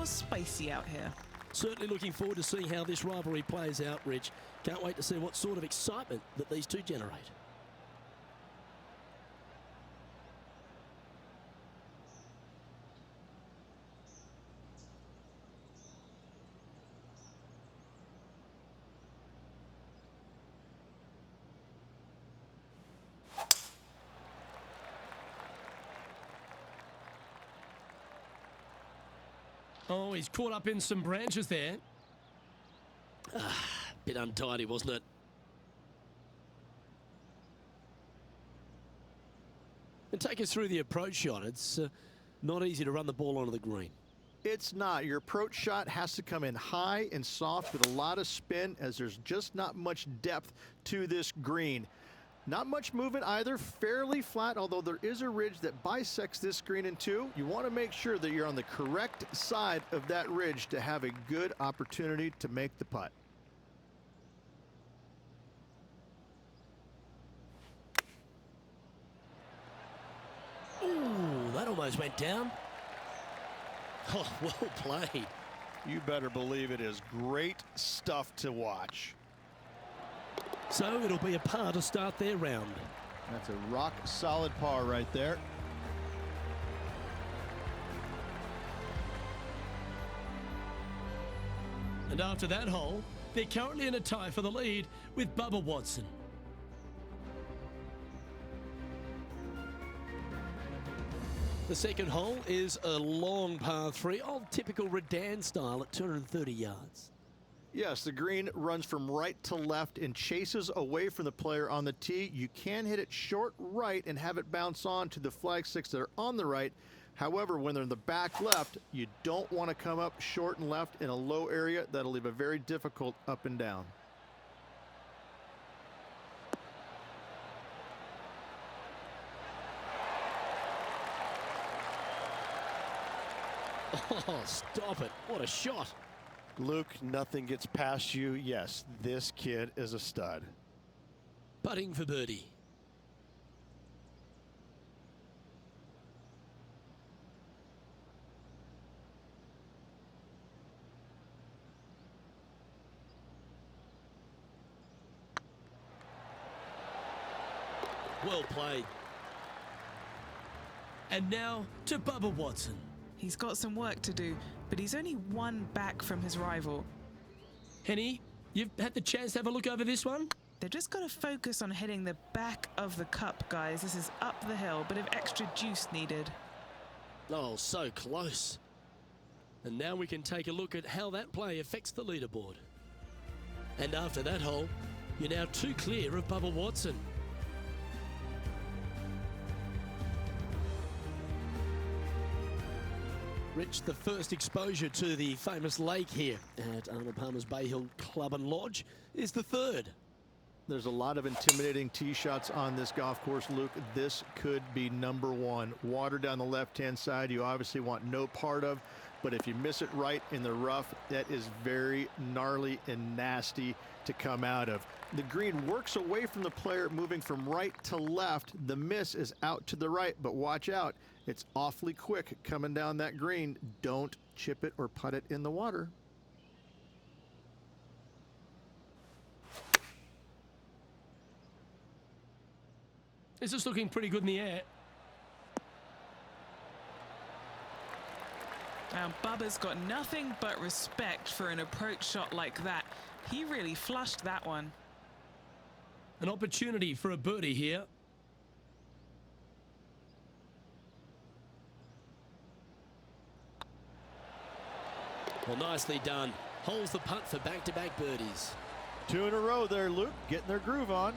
spicy out here. Certainly looking forward to seeing how this rivalry plays out, Rich. Can't wait to see what sort of excitement that these two generate. Oh, he's caught up in some branches there. Bit untidy, wasn't it? And take us through the approach shot. It's not easy to run the ball onto the green. It's not. Your approach shot has to come in high and soft with a lot of spin, as there's just not much depth to this green. Not much movement either, fairly flat, although there is a ridge that bisects this green in two. You want to make sure that you're on the correct side of that ridge to have a good opportunity to make the putt. Ooh, that almost went down. Oh, well played. You better believe it is great stuff to watch. So it'll be a par to start their round. That's a rock solid par right there. And after that hole, they're currently in a tie for the lead with Bubba Watson. The second hole is a long par 3 of typical Redan style at 230 yards. Yes, the green runs from right to left and chases away from the player on the tee. You can hit it short right and have it bounce on to the flag sticks that are on the right. However, when they're in the back left, you don't want to come up short and left in a low area. That'll leave a very difficult up and down. Oh, stop it. What a shot. Luke, nothing gets past you. Yes, this kid is a stud. Putting for birdie. Well played. And now to Bubba Watson. He's got some work to do, but he's only one back from his rival. Henny, you've had the chance to have a look over this one? They've just got to focus on hitting the back of the cup, guys. This is up the hill, bit of extra juice needed. Oh, so close. And now we can take a look at how that play affects the leaderboard. And after that hole, you're now 2 clear of Bubba Watson. Rich, the first exposure to the famous lake here at Arnold Palmer's Bay Hill Club and Lodge is the third. There's a lot of intimidating tee shots on this golf course, Luke. This could be number 1. Water down the left-hand side, you obviously want no part of, but if you miss it right in the rough, that is very gnarly and nasty to come out of. The green works away from the player, moving from right to left. The miss is out to the right, but watch out. It's awfully quick coming down that green. Don't chip it or putt it in the water. This is looking pretty good in the air. Now, Bubba's got nothing but respect for an approach shot like that. He really flushed that one. An opportunity for a birdie here. Well, nicely done. Holds the putt for back-to-back birdies. 2 in a row there, Luke, getting their groove on.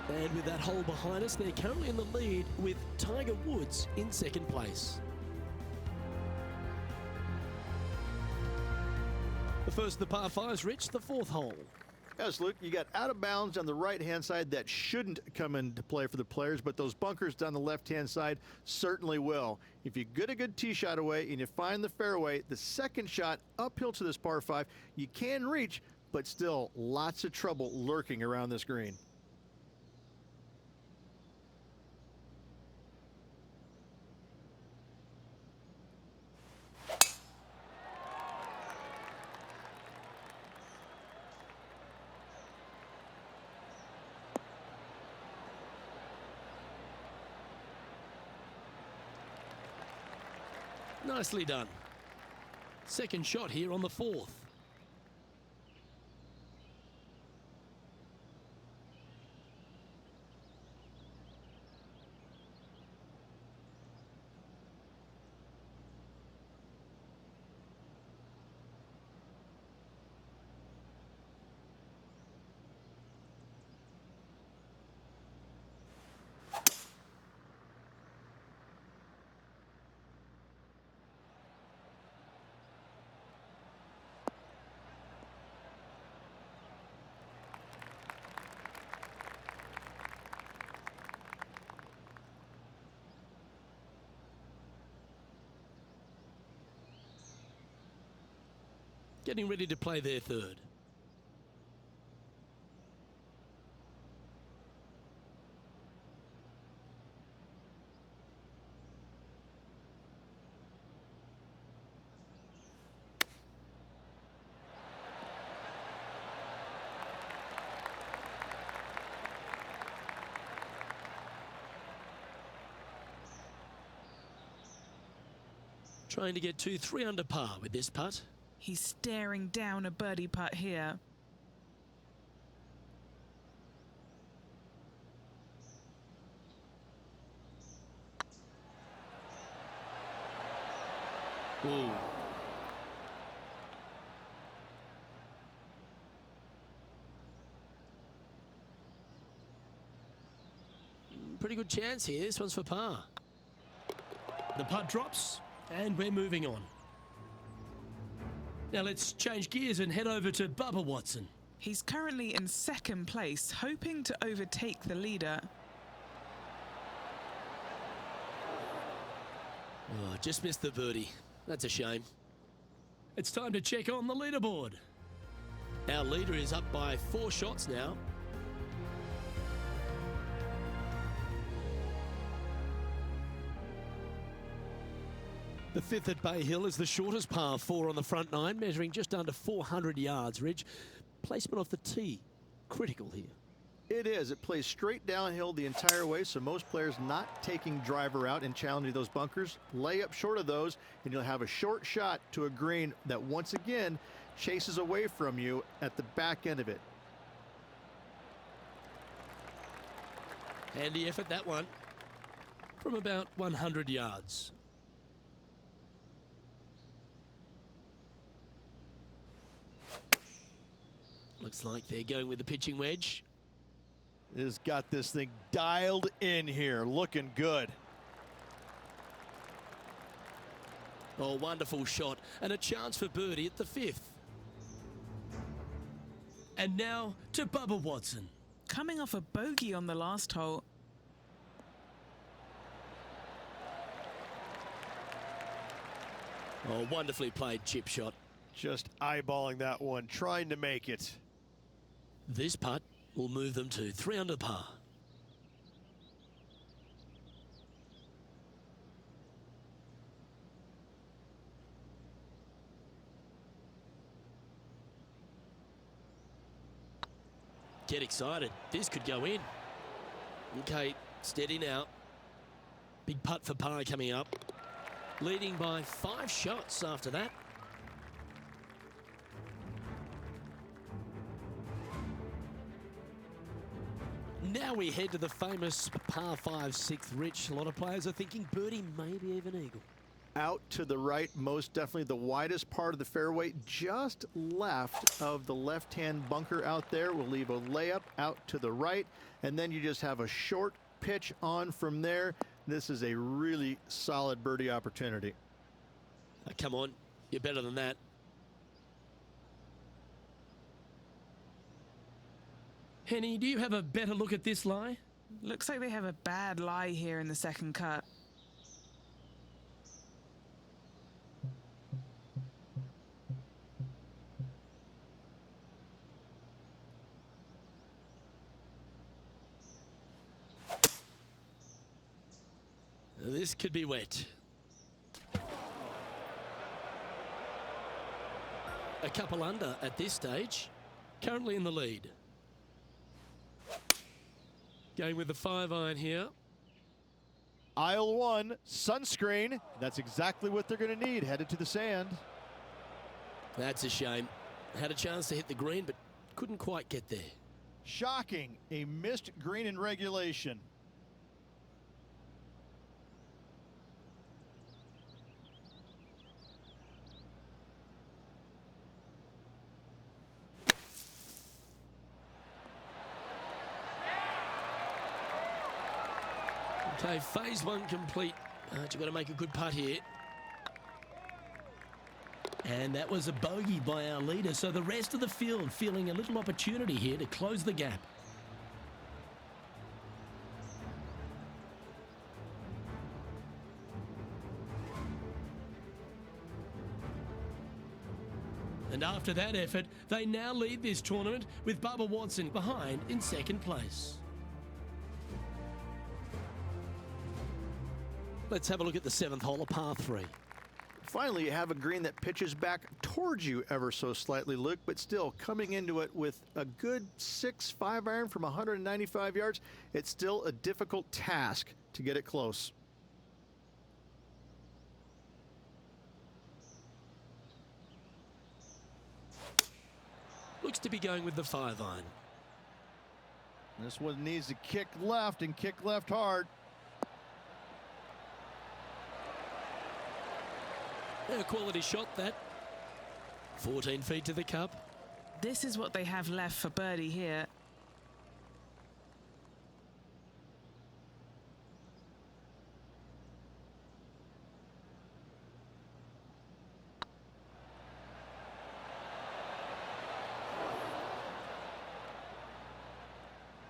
And with that hole behind us, they're currently in the lead with Tiger Woods in second place. The first of the par 5s, Rich, the 4th hole. Yes, Luke, you got out of bounds on the right-hand side that shouldn't come into play for the players, but those bunkers down the left-hand side certainly will. If you get a good tee shot away and you find the fairway, the second shot uphill to this par 5, you can reach, but still lots of trouble lurking around this green. Nicely done. Second shot here on the fourth. Getting ready to play their third. Trying to get to 3 under par with this putt. He's staring down a birdie putt here. Ooh. Pretty good chance here. This one's for par. The putt drops, and we're moving on. Now let's change gears and head over to Bubba Watson. He's currently in second place, hoping to overtake the leader. Oh, just missed the birdie. That's a shame. It's time to check on the leaderboard. Our leader is up by 4 shots now. The fifth at Bay Hill is the shortest par 4 on the front 9, measuring just under 400 yards, Ridge. Placement off the tee, critical here. It is. It plays straight downhill the entire way, so most players not taking driver out and challenging those bunkers. Lay up short of those, and you'll have a short shot to a green that once again chases away from you at the back end of it. Handy effort, that one. From about 100 yards. Looks like they're going with the pitching wedge. Has got this thing dialed in here, looking good. Oh, wonderful shot, and a chance for birdie at the 5th. And now to Bubba Watson. Coming off a bogey on the last hole. Oh, wonderfully played chip shot. Just eyeballing that one, trying to make it. This putt will move them to 3 under par. Get excited. This could go in. Okay, steady now. Big putt for par coming up. Leading by 5 shots after that. Now we head to the famous par 5 6th, Rich. A lot of players are thinking birdie, maybe even eagle. Out to the right, most definitely the widest part of the fairway, just left of the left-hand bunker out there. We'll leave a layup out to the right, and then you just have a short pitch on from there. This is a really solid birdie opportunity. Come on, you're better than that. Henny, do you have a better look at this lie? Looks like they have a bad lie here in the second cut. This could be wet. A couple under at this stage. Currently in the lead. Going with the 5-iron here. Aisle 1, sunscreen. That's exactly what they're going to need headed to the sand. That's a shame. Had a chance to hit the green, but couldn't quite get there. Shocking, a missed green in regulation. Okay, phase 1 complete. You've got to make a good putt here. And that was a bogey by our leader, so the rest of the field feeling a little opportunity here to close the gap. And after that effort, they now lead this tournament with Bubba Watson behind in second place. Let's have a look at the 7th hole, a par 3. Finally, you have a green that pitches back towards you ever so slightly, Luke, but still coming into it with a good 6-5 iron from 195 yards. It's still a difficult task to get it close. Looks to be going with the 5 iron. This one needs to kick left and kick left hard. A quality shot, that. 14 feet to the cup. This is what they have left for birdie here.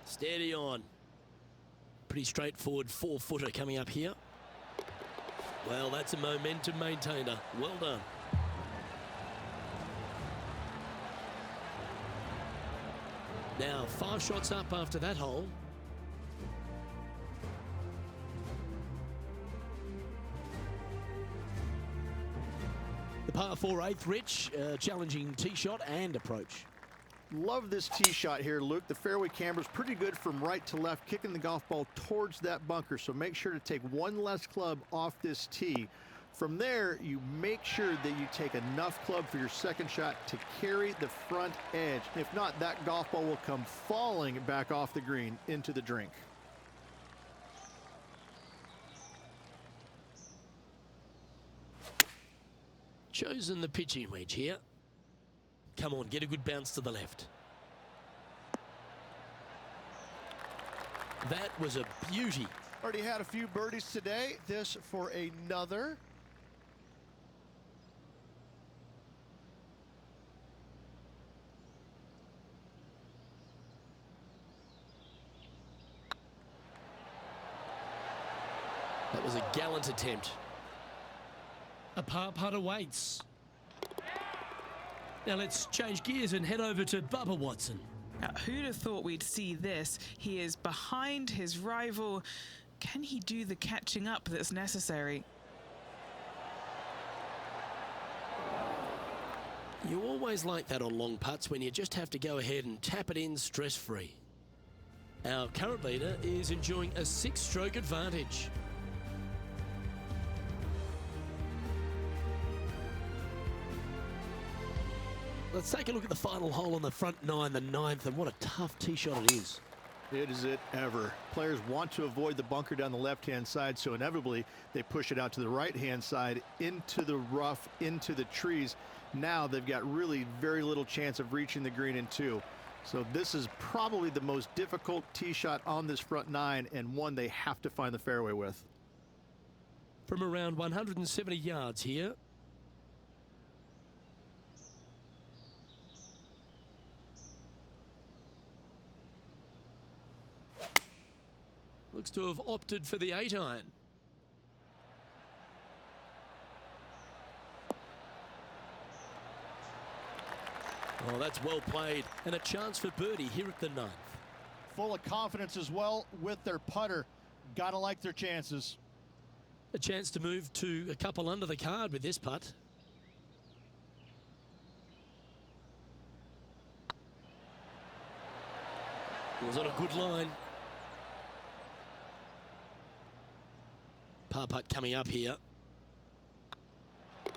Steady on. Pretty straightforward 4-footer coming up here. Well, that's a momentum maintainer. Well done. Now, 5 shots up after that hole. The par 4 8th, Rich, challenging tee shot and approach. Love this tee shot here, Luke. The fairway camber's pretty good from right to left, kicking the golf ball towards that bunker. So make sure to take one less club off this tee. From there, you make sure that you take enough club for your second shot to carry the front edge. If not, that golf ball will come falling back off the green into the drink. Chosen the pitching wedge here. Come on, get a good bounce to the left. That was a beauty. Already had a few birdies today. This for another. That was a gallant attempt. A par putt awaits. Now let's change gears and head over to Bubba Watson. Now, who'd have thought we'd see this? He is behind his rival. Can he do the catching up that's necessary? You always like that on long putts when you just have to go ahead and tap it in stress-free. Our current leader is enjoying a 6-stroke advantage. Let's take a look at the final hole on the front 9, the 9th, and what a tough tee shot it is. It is it ever. Players want to avoid the bunker down the left-hand side, so inevitably they push it out to the right-hand side, into the rough, into the trees. Now they've got really very little chance of reaching the green in 2. So this is probably the most difficult tee shot on this front 9, and one they have to find the fairway with. From around 170 yards here. Looks to have opted for the 8-iron. Oh, that's well played. And a chance for birdie here at the 9th. Full of confidence as well with their putter. Gotta like their chances. A chance to move to a couple under the card with this putt. It was on a good line. Par putt coming up here.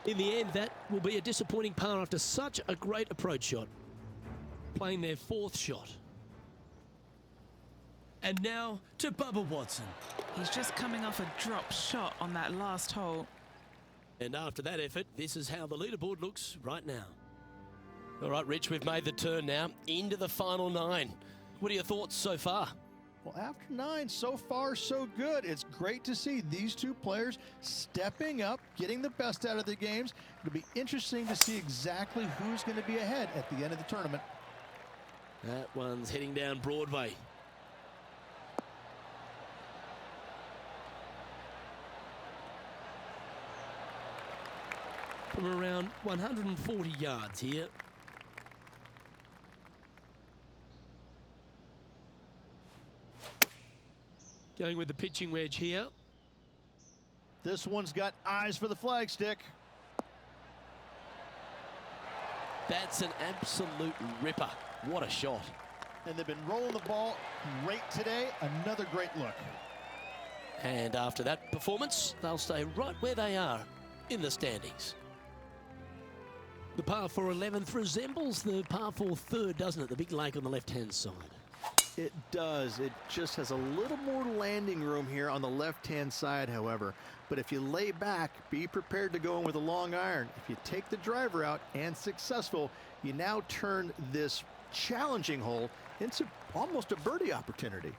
In the end, that will be a disappointing par after such a great approach shot. Playing their fourth shot. And now to Bubba Watson. He's just coming off a drop shot on that last hole. And after that effort, this is how the leaderboard looks right now. All right, Rich, we've made the turn now into the final 9. What are your thoughts so far? Well, after 9, so far so good. It's great to see these two players stepping up, getting the best out of the games. It'll be interesting to see exactly who's going to be ahead at the end of the tournament. That one's heading down Broadway. From around 140 yards here. Going with the pitching wedge here. This one's got eyes for the flagstick. That's an absolute ripper. What a shot. And they've been rolling the ball great today. Another great look. And after that performance, they'll stay right where they are in the standings. The par 4 11th resembles the par 4 third, doesn't it? The big lake on the left-hand side. It does. It just has a little more landing room here on the left-hand side, however. But if you lay back, be prepared to go in with a long iron. If you take the driver out and successful, you now turn this challenging hole into almost a birdie opportunity.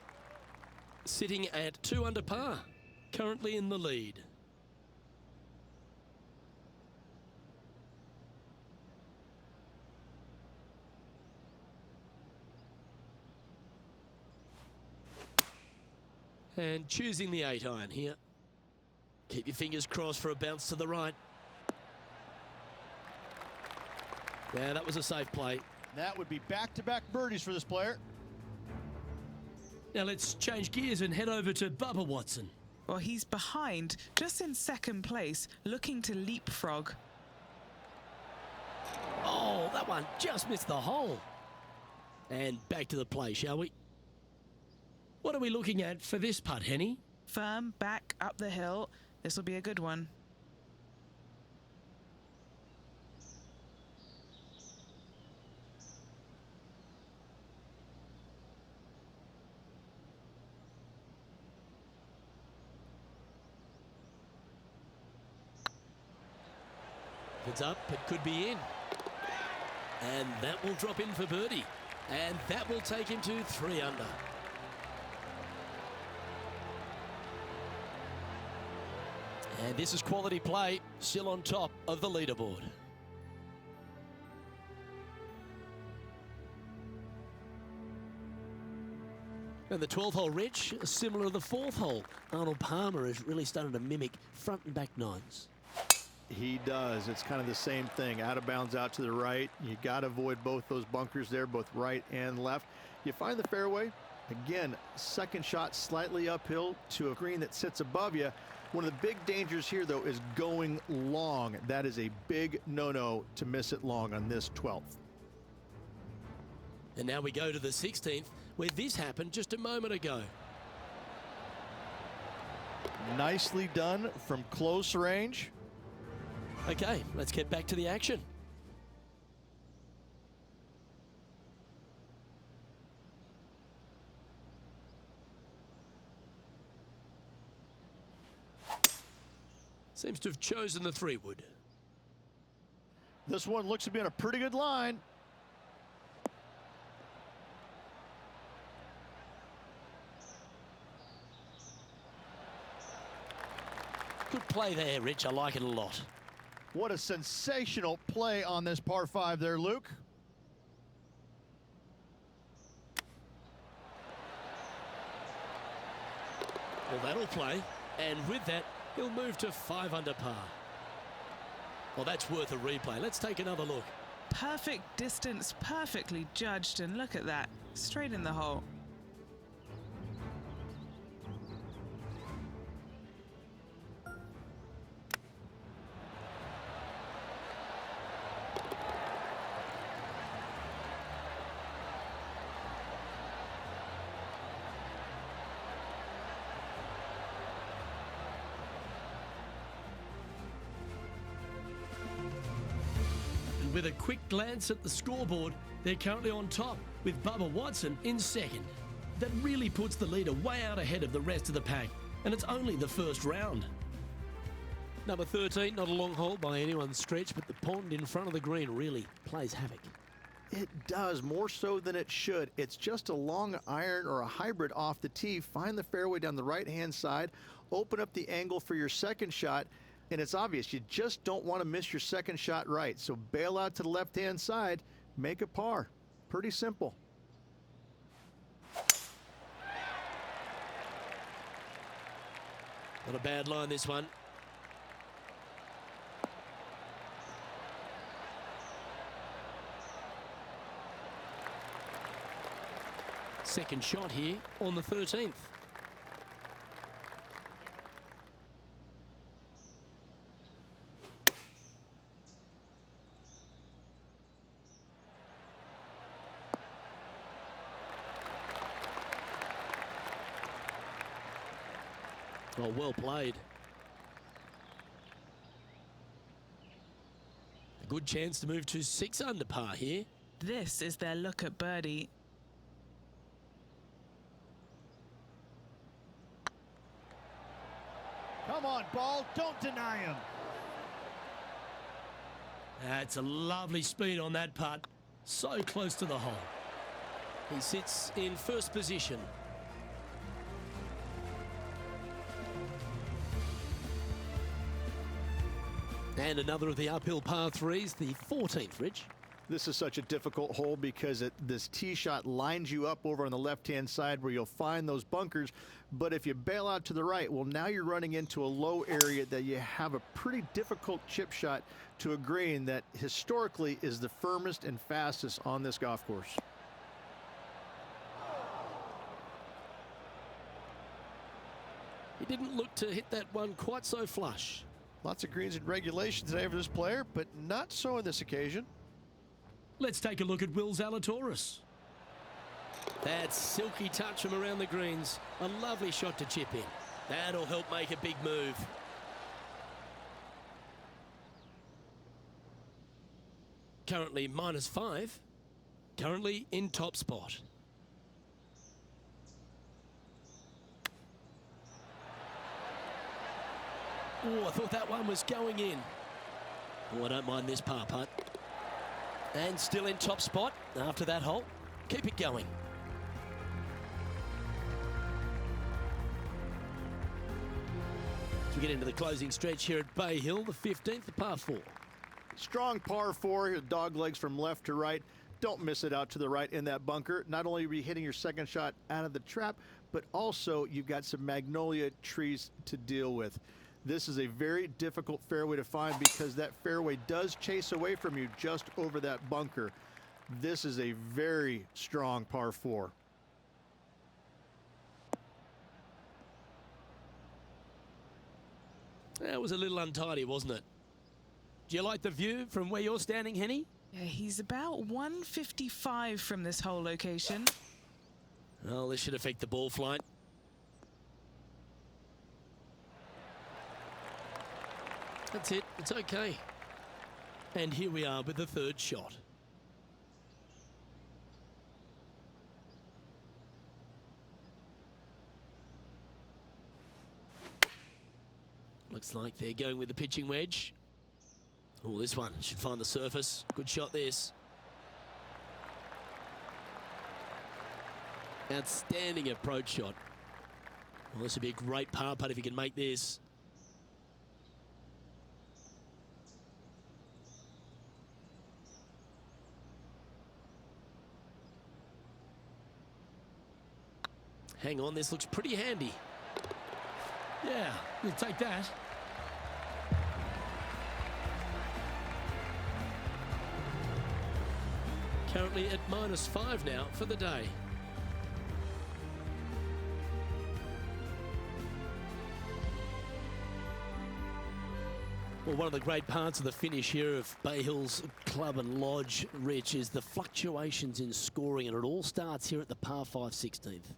Sitting at 2 under par, currently in the lead. And choosing the 8-iron here. Keep your fingers crossed for a bounce to the right. Yeah, that was a safe play. That would be back-to-back birdies for this player. Now let's change gears and head over to Bubba Watson. Well, he's behind, just in second place, looking to leapfrog. Oh, that one just missed the hole. And back to the play, shall we? What are we looking at for this putt, Henny? Firm, back, up the hill. This will be a good one. If it's up, it could be in. And that will drop in for birdie. And that will take him to 3 under. And this is quality play, still on top of the leaderboard. And the 12th hole, Rich, similar to the 4th hole. Arnold Palmer is really starting to mimic front and back 9s. He does. It's kind of the same thing. Out of bounds out to the right. You got to avoid both those bunkers there, both right and left. You find the fairway. Again, second shot slightly uphill to a green that sits above you. One of the big dangers here, though, is going long. That is a big no-no to miss it long on this 12th. And now we go to the 16th, where this happened just a moment ago. Nicely done from close range. Okay, let's get back to the action. Seems to have chosen the 3-wood. This one looks to be on a pretty good line. Good play there, Rich. I like it a lot. What a sensational play on this par 5 there, Luke. Well, that'll play. And with that, he'll move to 5 under par. Well, that's worth a replay. Let's take another look. Perfect distance, perfectly judged, and look at that, straight in the hole. with a quick glance at the scoreboard, they're currently on top with Bubba Watson in second. That really puts the leader way out ahead of the rest of the pack, and it's only the first round. Number 13, not a long hole by anyone's stretch, but the pond in front of the green really plays havoc. It does, more so than it should. It's just a long iron or a hybrid off the tee. Find the fairway down the right-hand side, open up the angle for your second shot, and it's obvious you just don't want to miss your second shot right. So bail out to the left-hand side, make a par. Pretty simple. Not a bad line, this one. Second shot here on the 13th. Oh, well played. A good chance to move to 6 under par here. This is their look at birdie. Come on, ball, don't deny him. That's a lovely speed on that putt. So close to the hole. He sits in first position. And another of the uphill par threes, the 14th, Rich. This is such a difficult hole because this tee shot lines you up over on the left-hand side where you'll find those bunkers. But if you bail out to the right, well, now you're running into a low area that you have a pretty difficult chip shot to a green that historically is the firmest and fastest on this golf course. He didn't look to hit that one quite so flush. Lots of greens in regulation today for this player, but not so on this occasion. Let's take a look at Will Zalatoris. That silky touch from around the greens. A lovely shot to chip in. That'll help make a big move. Currently -5. Currently in top spot. Oh, I thought that one was going in. Oh, I don't mind this par putt. And still in top spot after that hole. Keep it going. As we get into the closing stretch here at Bay Hill, the 15th, the par 4. Strong par 4, dog legs from left to right. Don't miss it out to the right in that bunker. Not only are you hitting your second shot out of the trap, but also you've got some magnolia trees to deal with. This is a very difficult fairway to find because that fairway does chase away from you just over that bunker. This is a very strong par 4. That was a little untidy, wasn't it? Do you like the view from where you're standing, Henny? Yeah, he's about 155 from this whole location. Well, this should affect the ball flight. That's it. It's okay. And here we are with the third shot. Looks like they're going with the pitching wedge. Oh, this one should find the surface. Good shot, this. Outstanding approach shot. Well, this would be a great par putt if he can make this. Hang on, this looks pretty handy. Yeah, we'll take that. Currently at -5 now for the day. Well, one of the great parts of the finish here of Bay Hill's Club and Lodge, Rich, is the fluctuations in scoring, and it all starts here at the par 5 16th.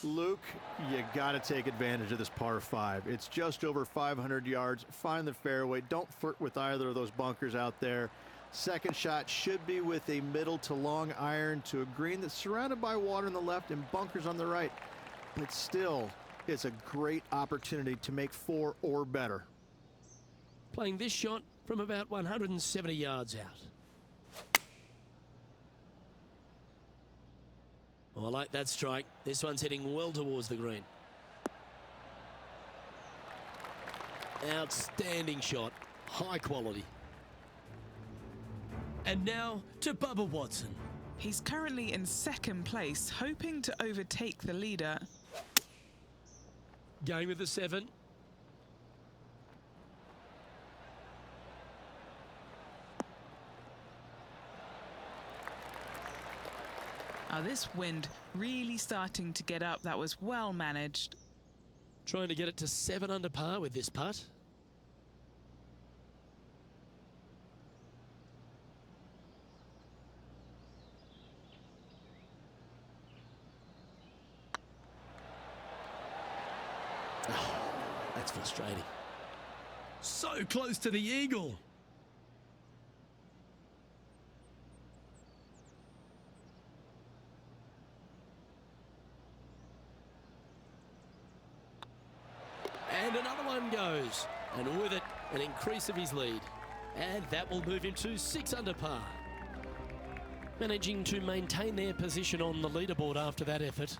Luke, you got to take advantage of this par 5. It's just over 500 yards. Find the fairway. Don't flirt with either of those bunkers out there. Second shot should be with a middle to long iron to a green that's surrounded by water on the left and bunkers on the right. But still, it's a great opportunity to make 4 or better. Playing this shot from about 170 yards out. Oh, I like that strike. This one's heading well towards the green. Outstanding shot. High quality. And now to Bubba Watson. He's currently in second place, hoping to overtake the leader. Going with the 7. This wind really starting to get up. That was well managed. Trying to get it to 7 under par with this putt. Oh, that's frustrating. So close to the eagle. And another one goes. And with it, an increase of his lead. And that will move him to 6 under par. Managing to maintain their position on the leaderboard after that effort.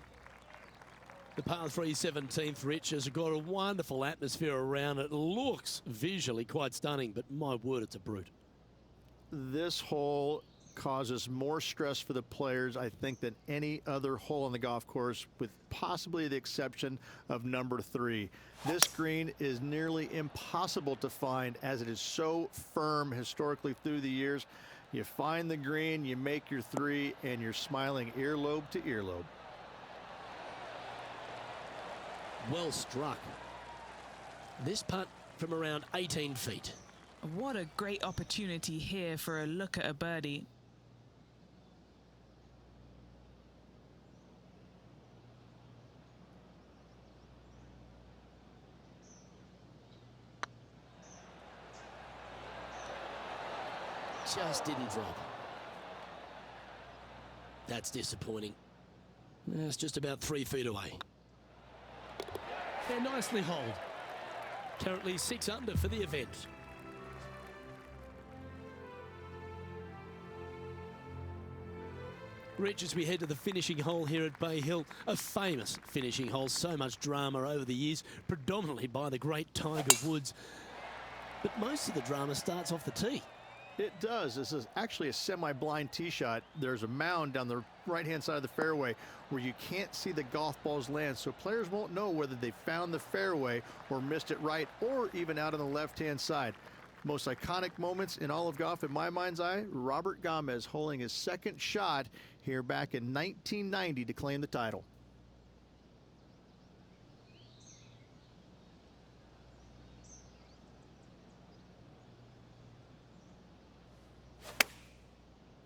The par 3 17th, Rich, has got a wonderful atmosphere around it. Looks visually quite stunning, but my word, it's a brute. This hole causes more stress for the players, I think, than any other hole on the golf course, with possibly the exception of number 3. This green is nearly impossible to find as it is so firm historically through the years. You find the green, you make your 3, and you're smiling earlobe to earlobe. Well struck. This putt from around 18 feet. What a great opportunity here for a look at a birdie. Just didn't drop. That's disappointing. It's just about 3 feet away. They're nicely holed. Currently 6 under for the event. Rich, as we head to the finishing hole here at Bay Hill, a famous finishing hole, so much drama over the years, predominantly by the great Tiger Woods. But most of the drama starts off the tee. It does. This is actually a semi-blind tee shot. There's a mound down the right-hand side of the fairway where you can't see the golf balls land, so players won't know whether they found the fairway or missed it right or even out on the left-hand side. Most iconic moments in all of golf, in my mind's eye, Robert Gomez holding his second shot here back in 1990 to claim the title.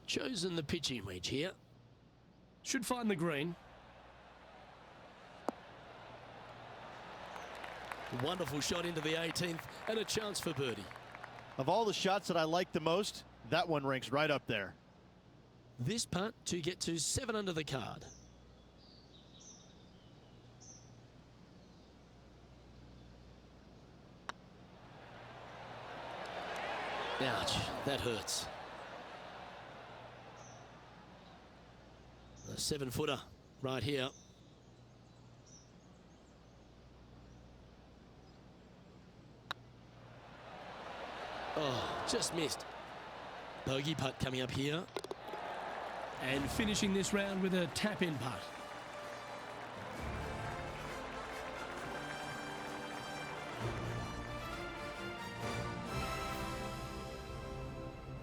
Chosen the pitching wedge here. Should find the green. Wonderful shot into the 18th and a chance for birdie. Of all the shots that I like the most, that one ranks right up there. This putt to get to 7 under the card. Ouch, that hurts. A 7-footer right here. Oh, just missed. Bogey putt coming up here. And finishing this round with a tap-in putt.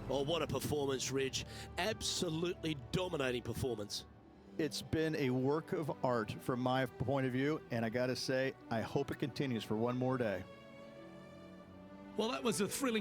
Oh, what a performance, Ridge. Absolutely dominating performance. It's been a work of art from my point of view, and I got to say, I hope it continues for one more day. Well, that was a thrilling